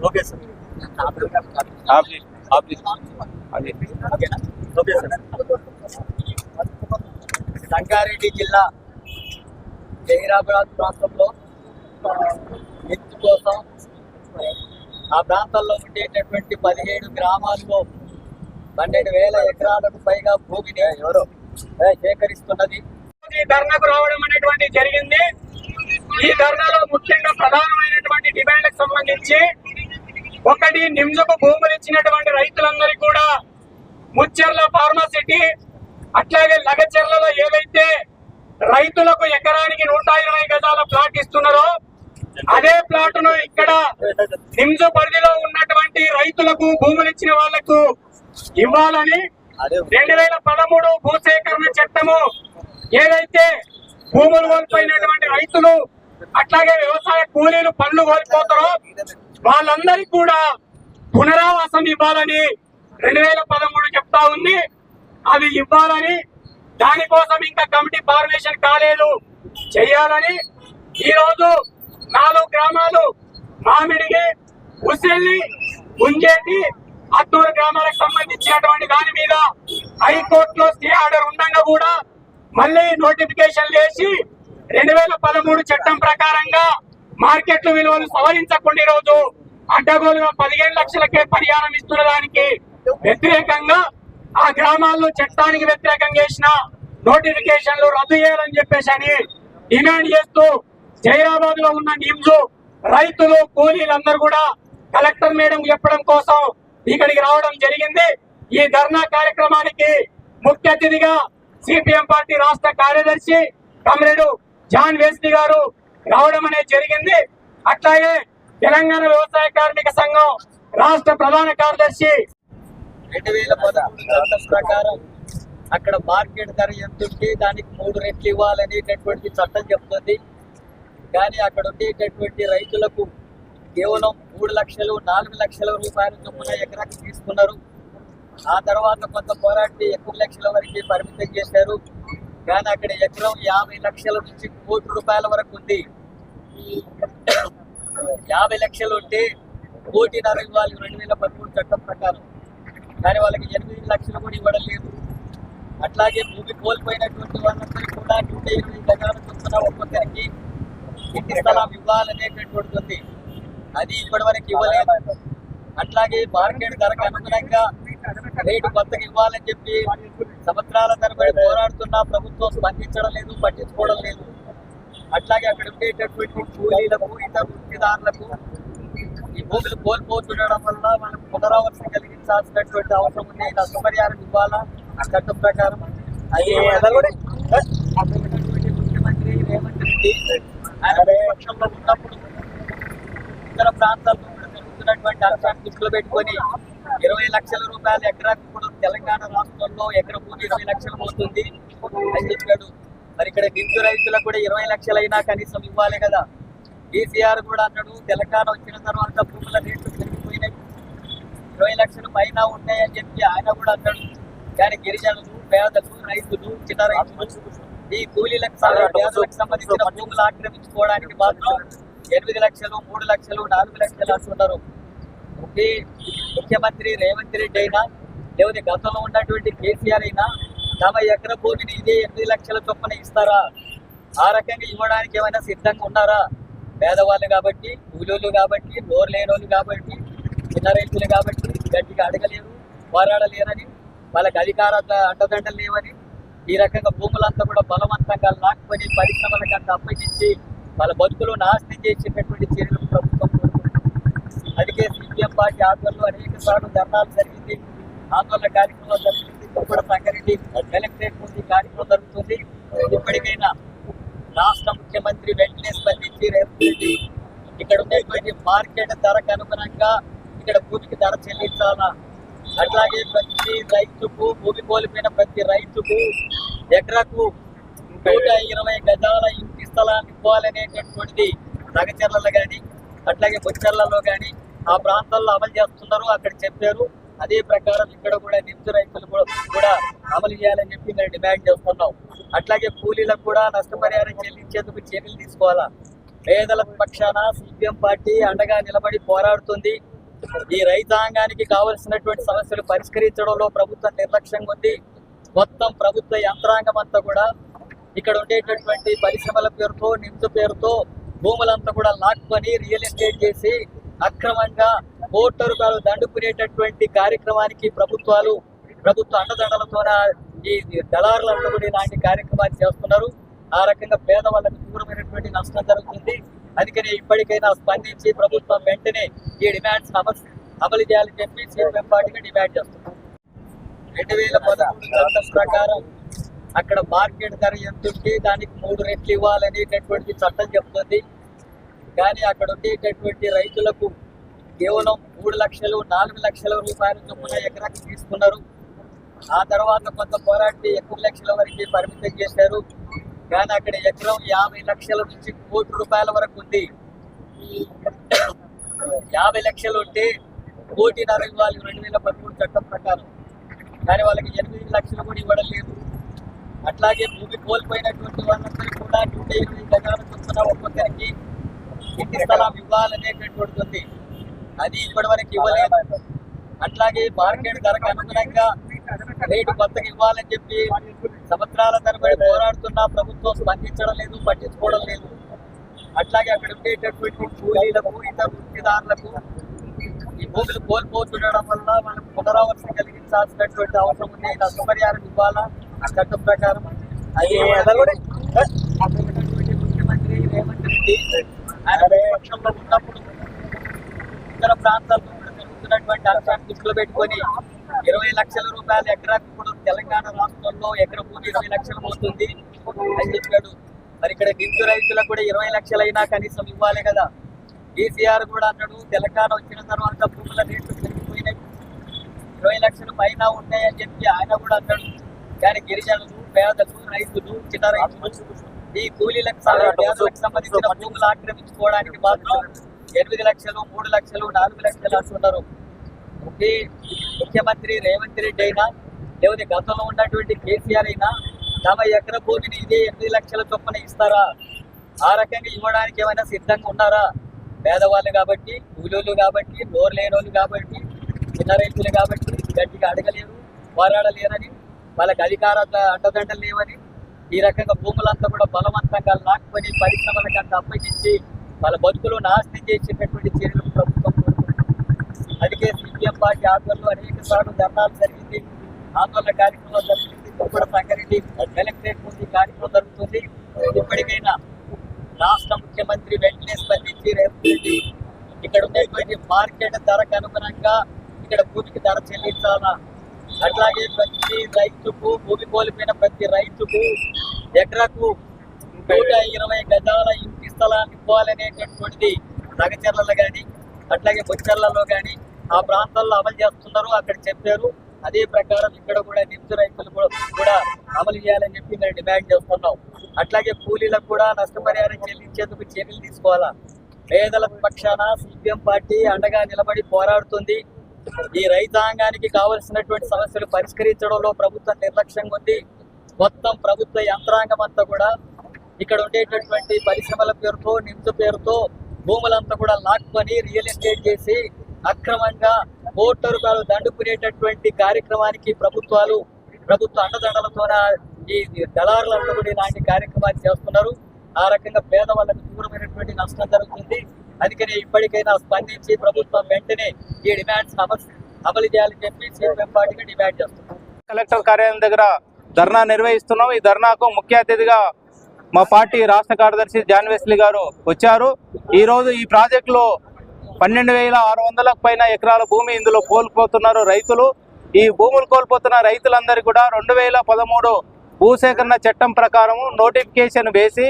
Okay sir Sangareddy జిల్లా జహీరాబాద్ ప్రాంతంలో ఎత్తు కోసం ఆ ప్రాంతంలో ఉండేటటువంటి 17 గ్రామాల్లో 12,000 ఎకరాలకు పైగా భూమిని సేకరిస్తున్నది. ఈ ధర్నాకు రావడం అనేటువంటి జరిగింది. ఈ ధర్నాలో ముఖ్యంగా ప్రధానమైనటువంటి డిమాండ్లకు సంబంధించి ఒకటి, నిమ్జకు భూములు ఇచ్చినటువంటి రైతులందరికీ కూడా ముచ్చెర్ల ఫార్మాసిటీ అట్లాగే లగచెర్లలో ఏవైతే రైతులకు ఎకరానికి 120 గజాల ప్లాట్ ఇస్తున్నారో అదే ప్లాట్ను ఇక్కడ నిమ్జు పరిధిలో ఉన్నటువంటి రైతులకు భూములు ఇచ్చిన వాళ్లకు ఇవ్వాలని 2013 భూసేకరణ చట్టము ఏదైతే భూములు కోల్పోయినటువంటి రైతులు అట్లాగే వ్యవసాయ కూలీలు పనులు కోల్పోతారో వాళ్ళందరికీ కూడా పునరావాసం ఇవ్వాలని 2013 చెప్తా ఉంది. అది ఇవ్వాలని, దానికోసం ఇంకా కమిటీ ఫార్మేషన్ కాలేదు, చేయాలని ఈ రోజు 4 గ్రామాలు మామిడిగి, ఉసిల్లి, గుంజేటి, అత్తూరు గ్రామాలకు సంబంధించినటువంటి దాని మీద హైకోర్టులో స్టే ఆర్డర్ ఉండగా కూడా మళ్ళీ నోటిఫికేషన్ వేసి 2013 చట్టం ప్రకారంగా మార్కెట్ విలువలు సవరించకుండా ఈరోజు అడ్డగోలుగా 15 లక్షలకే పరిహారం ఇస్తున్న దానికి వ్యతిరేకంగా ఆ గ్రామాల్లో చట్టానికి వ్యతిరేకంగా చేసిన నోటిఫికేషన్లు రద్దు చేయాలని చెప్పేసి అని డిమాండ్ చేస్తూ జహీరాబాద్ లో ఉన్న నిమ్జు రైతులు కూలీలందరూ కూడా కలెక్టర్ మేడం చెప్పడం కోసం ఇక్కడికి రావడం జరిగింది. ఈ ధర్నా కార్యక్రమానికి ముఖ్య అతిథిగా సిపిఎం పార్టీ రాష్ట్ర కార్యదర్శి కమ్రేడు జాన్ వెస్లీ గారు రావడం అనేది జరిగింది. అట్లాగే తెలంగాణ వ్యవసాయ కార్మిక సంఘం రాష్ట్ర ప్రధాన కార్యదర్శి 2013 చట్టం ప్రకారం అక్కడ మార్కెట్ ధర ఎంత ఉంటే దానికి 3 రెట్లు ఇవ్వాలనేటటువంటి చట్టం చెప్తుంది. కానీ అక్కడ ఉండేటటువంటి రైతులకు కేవలం 3 లక్షలు 4 లక్షల రూపాయల చొప్పున ఎకరాకి తీసుకున్నారు. ఆ తర్వాత కొంత పోరాటి ఎక్కువ లక్షల వరకు పరిమితం చేశారు. కానీ అక్కడ ఎకరం 50 లక్షల నుంచి 1 కోటి రూపాయల వరకు ఉంది. 50 లక్షలు ఉంటే 1.5 కోటి ఇవ్వాలి 2013 చట్టం ప్రకారం. కానీ వాళ్ళకి 8 లక్షలు కూడా ఇవ్వడం లేదు. అట్లాగే భూమి కోల్పోయినటువంటి వాళ్ళందరికీ కూడా 120 గజాల చొప్పున ఒక్కొక్కరికి ఇంటి స్థలం ఇవ్వాలనేటటువంటి ఉంది. అది ఇప్పటి వరకు ఇవ్వలేదు. అట్లాగే మార్కెట్ ధరకు అనుగుణంగా రేటు కొత్తగా ఇవ్వాలని చెప్పి సంవత్సరాల తరబడి పోరాడుతున్నా ప్రభుత్వం స్పందించడం లేదు, పట్టించుకోవడం లేదు. అట్లాగే అక్కడ ఉండేటటువంటి కూలీలకు, ఇతర వృత్తిదారులకు ఈ భూములు కోల్పోతుండడం వల్ల వాళ్ళకు పునరావాసం కలిగించాల్సినటువంటి అవసరం ఉంది. నష్టపరిహారం ఇవ్వాలా చట్టం ప్రకారం. అది ముఖ్యమంత్రి రేవంత్ రెడ్డి ఆయన పక్షంలో ఉన్నప్పుడు ఇతర ప్రాంతాల్లో జరుగుతున్నటువంటి అంశాన్ని దృష్టిలో పెట్టుకొని 20 లక్షల రూపాయల ఎకరాకు ఇప్పుడు తెలంగాణ రాష్ట్రంలో ఎకర భూమి 20 లక్షలు పోతుంది అని చెప్పాడు. మరి ఇక్కడ నిండు రైతులకు కూడా 20 లక్షలైనా కనీసం ఇవ్వాలి కదా. కేసీఆర్ కూడా అన్నాడు తెలంగాణ వచ్చిన తర్వాత భూముల రేట్లు పెరిగిపోయినాయి, 20 లక్షల పైన ఉన్నాయని చెప్పి ఆయన కూడా అన్నాడు. కానీ గిరిజనులు, పేదలు, రైతులు, చిన్న రైతులు, ఈ కూలీలకు పేదలకు సంబంధించిన భూములు ఆక్రమించుకోవడానికి మాత్రం 8 లక్షలు, 3 లక్షలు, 4 లక్షలు అంటున్నారు. ముఖ్యమంత్రి రేవంత్ రెడ్డి అయినా లేకపోతే గతంలో ఉన్నటువంటి కేసీఆర్ అయినా తమ ఎకర భూమిని ఇదే 8 లక్షల చొప్పున ఇస్తారా? ఆ రకంగా ఇవ్వడానికి ఏమైనా సిద్ధంగా ఉన్నారా? పేదవాళ్ళు కాబట్టి, కూలీలు కాబట్టి, నోరు లేనోళ్ళు కాబట్టి, చిన్న రైతులు కాబట్టి గట్టిగా అడగలేరు, పోరాడలేరని, వాళ్ళకి అధికార అండదండలు లేవని ఈ రకంగా భూములంతా కూడా బలవంతంగా లాక్కొని పరిశ్రమలకు అంతా అప్పగించి వాళ్ళ బతుకులు నాశనం చేసేటటువంటి చర్యలు ప్రభుత్వం కోరుకుంటుంది. అందుకే సిపిఎం పార్టీ ఆధ్వర్యంలో అనేక సార్లు ధర్నాలు జరిగింది, ఆందోళన కార్యక్రమాలు జరుగుతుంది. ఇప్పుడు సంగారెడ్డి కలెక్టరేట్ ముందు కార్యక్రమం జరుగుతుంది. ఇప్పటికైనా రాష్ట్ర ముఖ్యమంత్రి వెంటనే స్పందించి రేవంత్ రెడ్డి ఇక్కడ ఉండేటువంటి మార్కెట్ ధరకు అనుగుణంగా ఇక్కడ భూమికి ధర చెల్లించాలా, అట్లాగే ప్రతి రైతుకు భూమి కోల్పోయిన ప్రతి రైతుకు ఎకరకు 120 గజాల ఇంటి స్థలాన్ని ఇవ్వాలనేటటువంటిది నగచర్లలో కానీ అట్లాగే బొచ్చర్లలో కానీ ఆ ప్రాంతాల్లో అమలు చేస్తున్నారు. అక్కడ చెప్పారు, అదే ప్రకారం ఇక్కడ కూడా నిమ్స్ రైతులు కూడా అమలు చేయాలని చెప్పి మేము డిమాండ్ చేస్తున్నాం. అట్లాగే కూలీలకు కూడా నష్టపరిహారం చెల్లించేందుకు చర్యలు తీసుకోవాలా. పేదల పక్షాన సిపిఎం పార్టీ అండగా నిలబడి పోరాడుతుంది. ఈ రైతాంగానికి కావలసినటువంటి సమస్యలు పరిష్కరించడంలో ప్రభుత్వం నిర్లక్ష్యంగా ఉంది. మొత్తం ప్రభుత్వ యంత్రాంగం అంతా కూడా ఇక్కడ ఉండేటటువంటి పరిశ్రమల పేరుతో నిమ్స్ పేరుతో భూములంతా కూడా లాక్కొని రియల్ ఎస్టేట్ చేసి అక్రమంగా కోట్ల రూపాయలు దండుకునేటటువంటి కార్యక్రమానికి ప్రభుత్వ అండదండలతో ఈ దళారులంతా కూడా ఇలాంటి కార్యక్రమాలు చేస్తున్నారు. ఆ రకంగా పేదవాళ్ళకు తీవ్రమైనటువంటి నష్టం జరుగుతుంది. అందుకని ఇప్పటికైనా స్పందించి ప్రభుత్వం వెంటనే ఈ డిమాండ్స్ అమలు చేయాలని చెప్పి సిపిఎం పార్టీగా డిమాండ్ చేస్తున్నాం. 2013 చట్టం ప్రకారం అక్కడ మార్కెట్ ధర ఎంత ఉంటే దానికి 3 రెట్లు ఇవ్వాలనేటటువంటి చట్టం చెప్తుంది. కానీ అక్కడ ఉండేటటువంటి రైతులకు కేవలం 3 లక్షలు 4 లక్షల రూపాయల చొప్పున ఎకరాకి తీసుకున్నారు. ఆ తర్వాత కొంత పోరాటి 1 లక్షల వరకు పరిమితం చేశారు. కానీ అక్కడ ఎకరం 50 లక్షల నుంచి 1 కోటి రూపాయల వరకు ఉంది. 50 లక్షలు ఉంటే 1.5 కోటి ఇవ్వాలి 2013 చట్టం ప్రకారం. కానీ వాళ్ళకి 8 లక్షలు కూడా ఇవ్వడం లేదు. అట్లాగే భూమి కోల్పోయినటువంటి వాళ్ళందరికీ కూడా 120 గజాల చొప్పున ఒక్కొక్కరికి ఇంటి స్థలం ఇవ్వాలనేటటువంటి ఉంది. అది ఇప్పటి వరకు ఇవ్వలేదు. అట్లాగే మార్కెట్ ధరకు అనుగుణంగా రేటు కొత్తగా ఇవ్వాలని చెప్పి సంవత్సరాల తరబడి పోరాడుతున్నా ప్రభుత్వం స్పందించడం లేదు, పట్టించుకోవడం లేదు. అట్లాగే అక్కడ ఉండేటటువంటి కూలీలకు ఇతర వృత్తిదారులకు ఈ భూములు కోల్పోతుండడం వల్ల వాళ్ళకు పునరావాసం కలిగించాల్సినటువంటి అవసరం ఉంది. నష్టపరిహారం ఇవ్వాలా చట్టం ప్రకారం. అది ముఖ్యమంత్రి రేవంత్ రెడ్డి ఆయన పక్షంలో ఉన్నప్పుడు ఇతర ప్రాంతాల్లో కూడా జరుగుతున్నటువంటి అంశాన్ని దృష్టిలో పెట్టుకొని 20 లక్షల రూపాయల ఎకరాకు ఇప్పుడు తెలంగాణ రాష్ట్రంలో ఎకరం భూమి 20 లక్షలు పోతుంది అని చెప్పాడు. మరి ఇక్కడ నిమ్స్ రైతులకు కూడా 20 లక్షలైనా కనీసం ఇవ్వాలి కదా. కేసీఆర్ కూడా అన్నాడు తెలంగాణ వచ్చిన తర్వాత భూముల రేట్లు పెరిగిపోయినాయి, 20 లక్షలు పైన ఉన్నాయని చెప్పి ఆయన కూడా అన్నాడు. కానీ గిరిజనులు, పేదలు, రైతులు, చిన్న రైతులు ఈ కూలీలకు పేదలకు సంబంధించిన భూములు ఆక్రమించుకోవడానికి మాత్రం 8 లక్షలు 3 లక్షలు 4 లక్షలు అంటున్నారు. ముఖ్యమంత్రి రేవంత్ రెడ్డి అయినా లేకపోతే గతంలో ఉన్నటువంటి కేసీఆర్ అయినా తమ ఎకర భూమిని ఇదే 8 లక్షల చొప్పున ఇస్తారా? ఆ రకంగా ఇవ్వడానికి ఏమైనా సిద్ధంగా ఉన్నారా? పేదవాళ్ళు కాబట్టి, కూలీలు కాబట్టి, నోరు లేనోళ్ళు కాబట్టి, చిన్న రైతులు కాబట్టి గట్టిగా అడగలేరు, పోరాడలేరని, వాళ్ళకి అధికార అండదండలు లేవని ఈ రకంగా భూములంతా కూడా బలవంతంగా లాక్కొని పరిశ్రమలకు అంతా అప్పగించి వాళ్ళ బతుకులు నాశనం చేసేటటువంటి చర్యలు ప్రభుత్వం. అందుకే సిపిఎం పార్టీ ఆధ్వర్యంలో అనేక సార్లు ధర్నాలు జరిగింది, ఆందోళన కార్యక్రమం జరిగింది. కుప్పడ సంగారెడ్డి కలెక్టరేట్ ముందు కార్యక్రమం జరుగుతుంది. ఇప్పటికైనా రాష్ట్ర ముఖ్యమంత్రి వెంటనే స్పందించి రేవంత్ రెడ్డి ఇక్కడ ఉండేటువంటి మార్కెట్ ధరకు అనుగుణంగా ఇక్కడ భూమికి ధర చెల్లించాలా. అట్లాగే ప్రతి రైతుకు భూమి కోల్పోయిన ప్రతి రైతుకు ఎకరాకు 120 గజాల ఇంటి స్థలాన్ని ఇవ్వాలనేటటువంటిది నగచర్లలో కానీ అట్లాగే బొచ్చర్లలో కానీ ఆ ప్రాంతాల్లో అమలు చేస్తున్నారు, అక్కడ చెప్పారు. అదే ప్రకారం ఇక్కడ కూడా నిమ్స్ రైతులు కూడా అమలు చేయాలని చెప్పి మేము డిమాండ్ చేస్తున్నాం. అట్లాగే కూలీలకు కూడా నష్టపరిహారం చెల్లించేందుకు చర్యలు తీసుకోవాలా. పేదల పక్షాన సిపిఎం పార్టీ అండగా నిలబడి పోరాడుతుంది. ఈ రైతాంగానికి కావలసినటువంటి సమస్యలు పరిష్కరించడంలో ప్రభుత్వం నిర్లక్ష్యంగా ఉంది. మొత్తం ప్రభుత్వ యంత్రాంగం అంతా కూడా ఇక్కడ ఉండేటటువంటి పరిశ్రమల పేరుతో నిమ్స్ పేరుతో భూములంతా కూడా లాక్కొని రియల్ ఎస్టేట్ చేసి అక్రమంగా కోట్ల రూపాయలు దండుకునేటటువంటి కార్యక్రమానికి ప్రభుత్వ అండదండలతో ఈ దళారులంతా కూడా ఇలాంటి కార్యక్రమాలు చేస్తున్నారు. ఆ రకంగా పేదవాళ్ళకు తీవ్రమైనటువంటి నష్టం జరుగుతుంది. అందుకని ఇప్పటికైనా స్పందించి ప్రభుత్వం వెంటనే ఈ డిమాండ్స్ అమలు చేయాలని చెప్పి సిపిఎం పార్టీగా డిమాండ్ చేస్తున్నాం. కలెక్టర్ కార్యాలయం దగ్గర ధర్నా నిర్వహిస్తున్నాం. ఈ ధర్నాకు ముఖ్య అతిథిగా మా పార్టీ రాష్ట్ర కార్యదర్శి జాన్ వెస్లీ గారు వచ్చారు. ఈ రోజు ఈ ప్రాజెక్టులో 12,600లకు పైన ఎకరాల భూమి ఇందులో కోల్పోతున్నారు రైతులు. ఈ భూములు కోల్పోతున్న రైతులందరికీ కూడా 2013 భూసేకరణ చట్టం ప్రకారం నోటిఫికేషన్ వేసి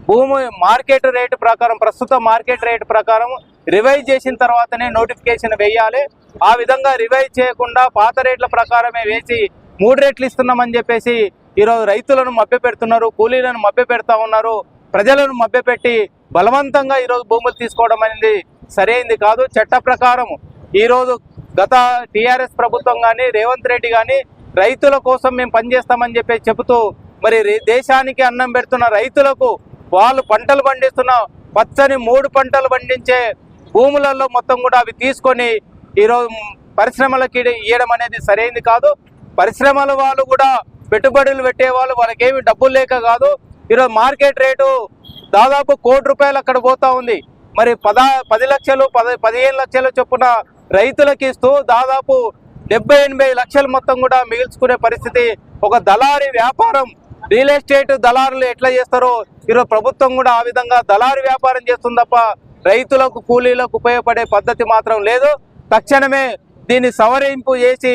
భూమి మార్కెట్ రేటు ప్రకారం ప్రస్తుత మార్కెట్ రేటు ప్రకారం రివైజ్ చేసిన తర్వాతనే నోటిఫికేషన్ వేయాలి. ఆ విధంగా రివైజ్ చేయకుండా పాత రేట్ల ప్రకారమే వేసి 3 రెట్లు ఇస్తున్నామని చెప్పేసి ఈరోజు రైతులను మభ్యపెడుతున్నారు, కూలీలను మభ్యపెడతా ఉన్నారు. ప్రజలను మభ్యపెట్టి బలవంతంగా ఈరోజు భూములు తీసుకోవడం అనేది సరైంది కాదు. చట్ట ప్రకారం ఈరోజు గత టీఆర్ఎస్ ప్రభుత్వం కానీ రేవంత్ రెడ్డి కానీ రైతుల కోసం మేము పనిచేస్తామని చెప్పి చెబుతూ మరి దేశానికి అన్నం పెడుతున్న రైతులకు వాళ్ళు పంటలు పండిస్తున్న పచ్చని 3 పంటలు పండించే భూములలో మొత్తం కూడా అవి తీసుకొని ఈరోజు పరిశ్రమలకి ఇవ్వడం అనేది సరైనది కాదు. పరిశ్రమల వాళ్ళు కూడా పెట్టుబడులు పెట్టే వాళ్ళు వాళ్ళకేమి డబ్బులు లేక కాదు. ఈరోజు మార్కెట్ రేటు దాదాపు ₹1 కోటి అక్కడ పోతా ఉంది. మరి 10 లక్షలు 15 లక్షల చొప్పున రైతులకు ఇస్తూ దాదాపు 70-80 లక్షలు మొత్తం కూడా మిగిల్చుకునే పరిస్థితి. ఒక దళారీ వ్యాపారం, రియల్ ఎస్టేట్ దళారులు ఎట్లా చేస్తారో ఈరోజు ప్రభుత్వం కూడా ఆ విధంగా దళారీ వ్యాపారం చేస్తుంది తప్ప రైతులకు కూలీలకు ఉపయోగపడే పద్ధతి మాత్రం లేదు. తక్షణమే దీన్ని సవరింపు చేసి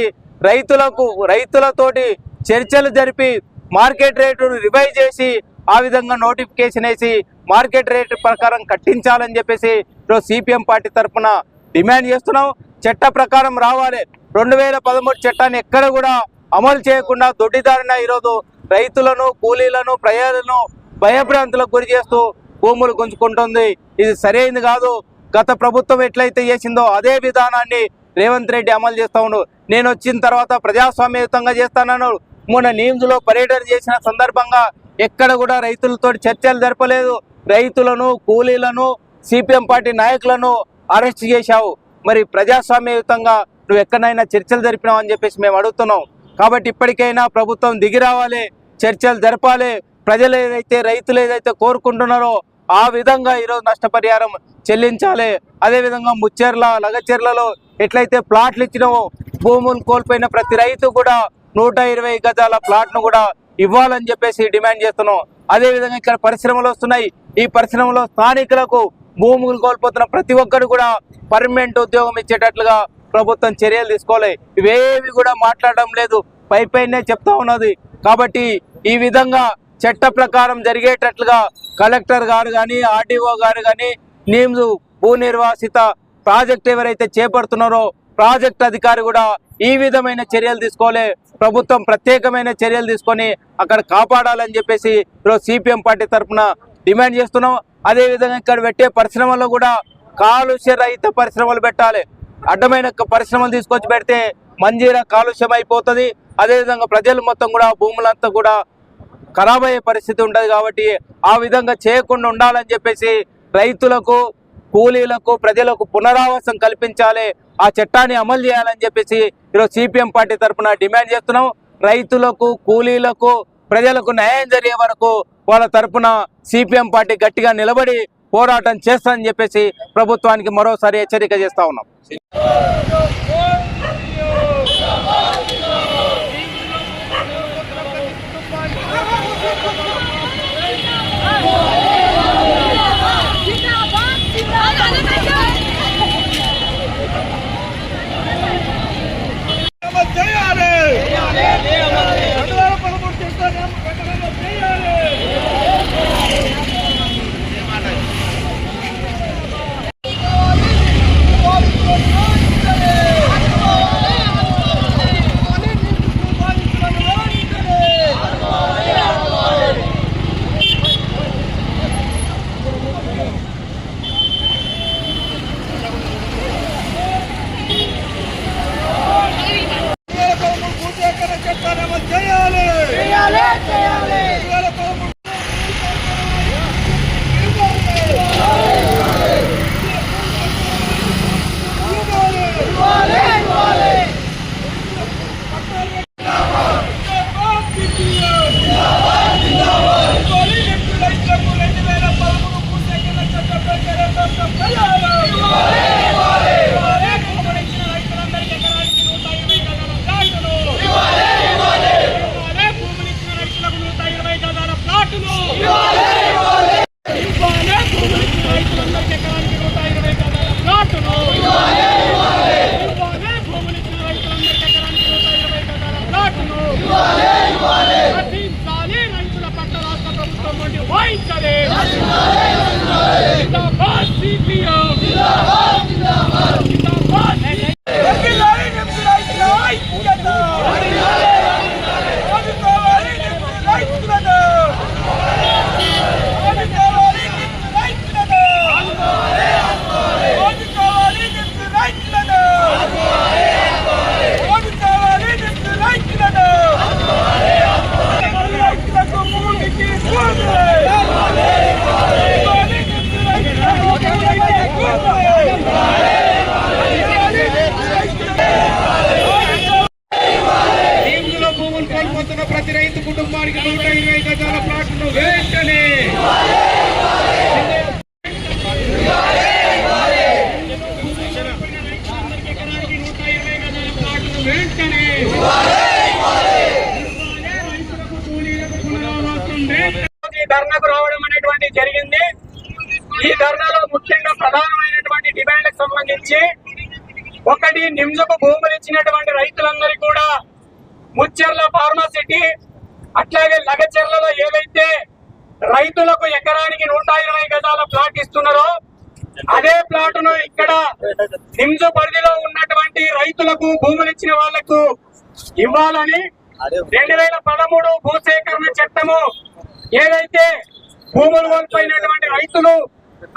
రైతులతోటి చర్చలు జరిపి మార్కెట్ రేటును రివైజ్ చేసి ఆ విధంగా నోటిఫికేషన్ వేసి మార్కెట్ రేటు ప్రకారం కట్టించాలని చెప్పేసి ఈరోజు సిపిఎం పార్టీ తరఫున డిమాండ్ చేస్తున్నాం. చట్ట ప్రకారం రావాలి. 2013 చట్టాన్ని ఎక్కడ కూడా అమలు చేయకుండా దొడ్డిదారిన ఈరోజు రైతులను, కూలీలను, ప్రజలను భయభ్రాంతులకు గురి చేస్తూ భూములు గుంజుకుంటుంది. ఇది సరైనది కాదు. గత ప్రభుత్వం ఎట్లయితే చేసిందో అదే విధానాన్ని రేవంత్ రెడ్డి అమలు చేస్తా ఉన్నాడు. నేను వచ్చిన తర్వాత ప్రజాస్వామ్యయుతంగా చేస్తానన్నాడు. మొన్న నీమ్స్లో పర్యటన చేసిన సందర్భంగా ఎక్కడ కూడా రైతులతో చర్చలు జరపలేదు. రైతులను, కూలీలను, సిపిఎం పార్టీ నాయకులను అరెస్ట్ చేశావు. మరి ప్రజాస్వామ్యయుతంగా నువ్వు ఎక్కడైనా చర్చలు జరిపినావు అని చెప్పేసి మేము అడుగుతున్నాం. కాబట్టి ఇప్పటికైనా ప్రభుత్వం దిగి రావాలి, చర్చలు జరపాలి. ప్రజలు ఏదైతే, రైతులు ఏదైతే కోరుకుంటున్నారో ఆ విధంగా ఈరోజు నష్టపరిహారం చెల్లించాలి. అదేవిధంగా ముచ్చెర్ల, లగచెర్లలో ఎట్లయితే ప్లాట్లు ఇచ్చినావో భూములు కోల్పోయిన ప్రతి రైతు కూడా 120 గజాల ప్లాట్ను కూడా ఇవ్వాలని చెప్పేసి డిమాండ్ చేస్తున్నాం. అదేవిధంగా ఇక్కడ పరిశ్రమలు వస్తున్నాయి. ఈ పరిశ్రమలో స్థానికులకు భూములు కోల్పోతున్న ప్రతి ఒక్కరు కూడా పర్మనెంట్ ఉద్యోగం ఇచ్చేటట్లుగా ప్రభుత్వం చర్యలు తీసుకోవాలి. ఇవేవి కూడా మాట్లాడడం లేదు, పైనే చెప్తా ఉన్నది. కాబట్టి ఈ విధంగా చట్ట ప్రకారం జరిగేటట్లుగా కలెక్టర్ గారు కానీ, ఆర్డీఓ గారు కానీ, నీమ్స్ భూ నిర్వాసిత ప్రాజెక్ట్ ఎవరైతే చేపడుతున్నారో ప్రాజెక్ట్ అధికారి కూడా ఈ విధమైన చర్యలు తీసుకోవాలి. ప్రభుత్వం ప్రత్యేకమైన చర్యలు తీసుకొని అక్కడ కాపాడాలని చెప్పేసి ఈరోజు సిపిఎం పార్టీ తరఫున డిమాండ్ చేస్తున్నాం. అదేవిధంగా ఇక్కడ పెట్టే పరిశ్రమల్లో కూడా కాలుష్య రహిత పరిశ్రమలు పెట్టాలి. అడ్డమైన పరిశ్రమలు తీసుకొచ్చి పెడితే మంజీరా కాలుష్యం అయిపోతుంది. అదేవిధంగా ప్రజలు మొత్తం కూడా భూములంతా కూడా ఖరాబ్ అయ్యే పరిస్థితి ఉంటుంది. కాబట్టి ఆ విధంగా చేయకుండా ఉండాలని చెప్పేసి రైతులకు, కూలీలకు, ప్రజలకు పునరావాసం కల్పించాలి. ఆ చట్టాన్ని అమలు చేయాలని చెప్పేసి ఈరోజు సిపిఎం పార్టీ తరఫున డిమాండ్ చేస్తున్నాం. రైతులకు, కూలీలకు, ప్రజలకు న్యాయం జరిగే వరకు వాళ్ళ తరఫున సిపిఎం పార్టీ గట్టిగా నిలబడి పోరాటం చేస్తానని చెప్పేసి ప్రభుత్వానికి మరోసారి హెచ్చరిక చేస్తా ఉన్నాం. అనేటువంటిది జరిగింది. ఈ ధర్నాలో ముఖ్యంగా ప్రధానమైనటువంటి డిమాండ్లకు సంబంధించి ఒకటి, నిమ్జకు భూములు ఇచ్చినటువంటి రైతులందరికీ కూడా ముచ్చెర్ల ఫార్మాసిటీ అట్లాగే లగచెర్లలో ఏదైతే రైతులకు ఎకరానికి 120 గజాల ప్లాట్ ఇస్తున్నారో అదే ప్లాట్ను ఇక్కడ నిమ్జు పరిధిలో ఉన్నటువంటి రైతులకు భూములు ఇచ్చిన వాళ్లకు ఇవ్వాలని 2013 భూసేకరణ చట్టము ఏదైతే భూములు కోల్పోయినటువంటి రైతులు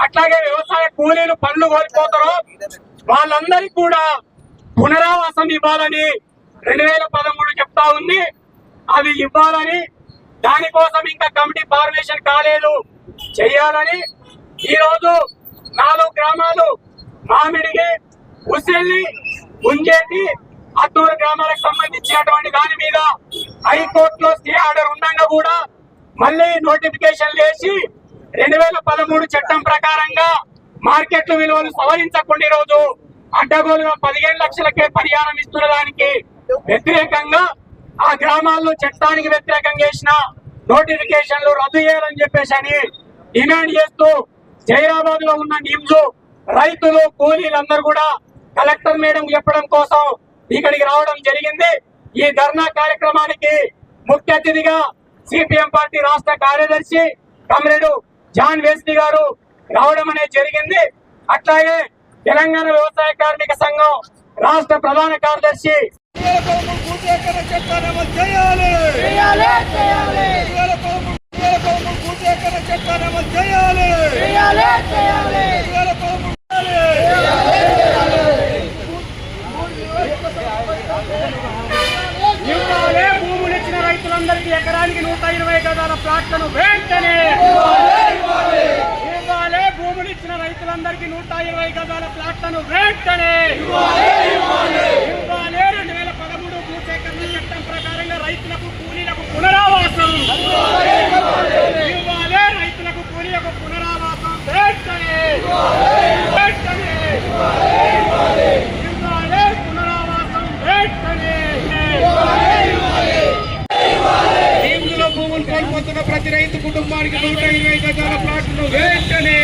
అట్లాగే వ్యవసాయ కూలీలు పనులు కోల్పోతారో వాళ్ళందరికీ కూడా పునరావాసం ఇవ్వాలని 2013 చెప్తా ఉంది. అవి ఇవ్వాలని, దానికోసం ఇంకా కమిటీ ఫార్మేషన్ కాలేదు, చేయాలని ఈ రోజు 4 గ్రామాలు మామిడిగి, ఉసిల్లి, గుంజేటి, అత్తూరు గ్రామాలకు సంబంధించినటువంటి దాని మీద హైకోర్టులో స్టే ఆర్డర్ ఉండగా కూడా మళ్ళీ నోటిఫికేషన్ వేసి 2013 చట్టం ప్రకారంగా మార్కెట్ విలువలు సవరించకుండా ఈ రోజు అడ్డగోలుగా 15 లక్షలకే పరిహారం ఇస్తున్న దానికి వ్యతిరేకంగా ఆ గ్రామాల్లో చట్టానికి వ్యతిరేకంగా చేసిన నోటిఫికేషన్లు రద్దు చేయాలని చెప్పేసి అని డిమాండ్ చేస్తూ జైరాబాద్ లో ఉన్న నిమ్జు రైతులు కూలీలందరూ కూడా కలెక్టర్ మేడం చెప్పడం కోసం ఇక్కడికి రావడం జరిగింది. ఈ ధర్నా కార్యక్రమానికి ముఖ్య అతిథిగా సిపిఎం పార్టీ రాష్ట్ర కార్యదర్శి కమ్రేడు జాన్ వెస్లీ గారు రావడం అనేది జరిగింది. అట్లాగే తెలంగాణ వ్యవసాయ కార్మిక సంఘం రాష్ట్ర ప్రధాన కార్యదర్శి ఇవ్వాలే భూములు ఇచ్చిన రైతులందరికీ ఎకరానికి 120 గజాల ప్లాట్లను వెంటనే ఇవ్వాలే భూములు ఇచ్చిన రైతులందరికీ 120 గజాల ప్లాట్లను వెంటనే ఇవ్వాలే 2013 భూసేకరణ చట్టం ప్రకారంగా రైతులకు కూలీలకు పునరావాసం ఇవ్వాలే రైతులకు కూలీలకు పునరావాసం వెంటనే ఇవ్వాలే పునరావాసం వెంటనే భూములు కోల్పోతున్న ప్రతి రైతు కుటుంబానికి 120 గజాల ప్లాట్లను వెంటనే